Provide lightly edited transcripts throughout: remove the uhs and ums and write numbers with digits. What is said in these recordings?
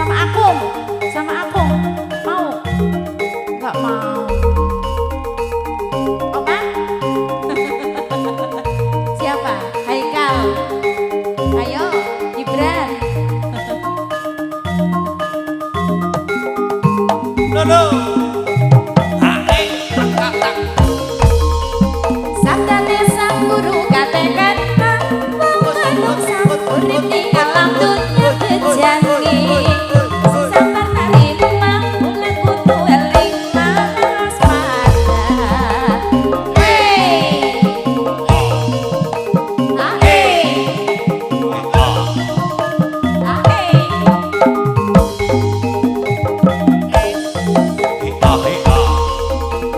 sama aku mau nggak mau Oma siapa Haikal ayo Gibran no Sabdane sang guru katakan manuk sang urip di alam dunia bejangi sabar tarimah bulan kudu eling manas pada hey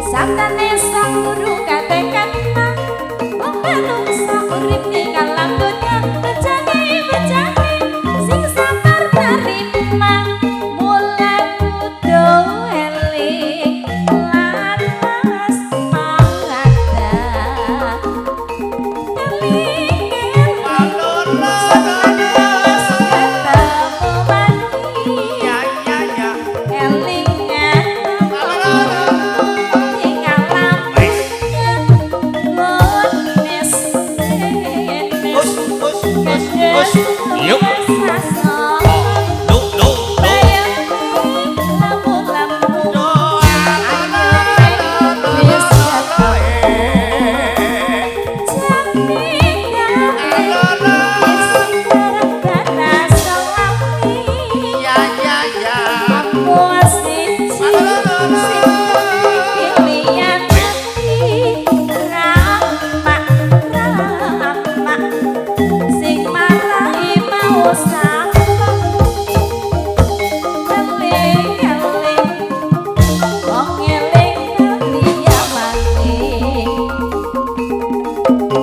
Sabdane sang guru katakan manuk sang urip di alam dunia bejangi sing sabar tarimah bulan kudu eling manas pada Yuk.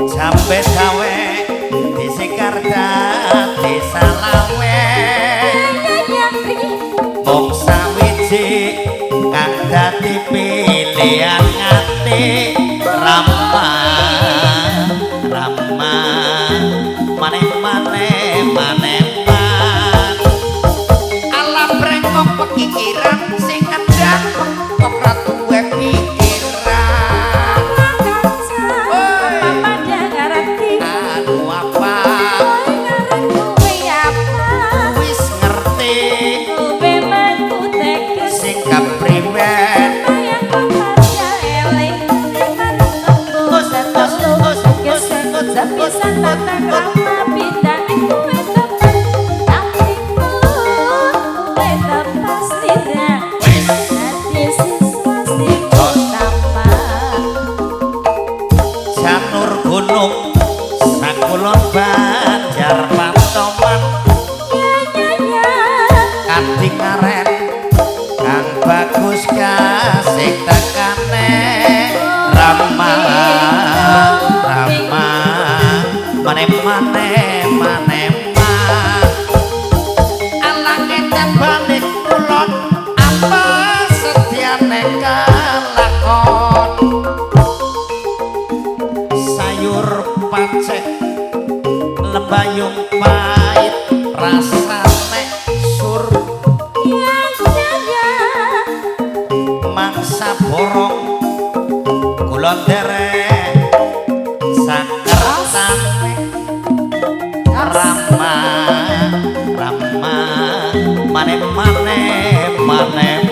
Sampai gawe disikar dadi salawe mung sawiji kang dadi pilihan ati Rama mane alam brengkok pekikiran sing ngedak kok ora duwe pikiran wis ngerti sing kapriwen Bisa tata krama bidane kuwe tepat tapi kuwe tepat sira dadi siswa sing utama Janur gunung sakulon banjar pantoman kading aren kang bagus kasih tekane Rama mane alange balik kulon apa setiane kelakon sayur pacek lembayung pahit rasane sur mangsa borong kulon derek sakersane Rama mane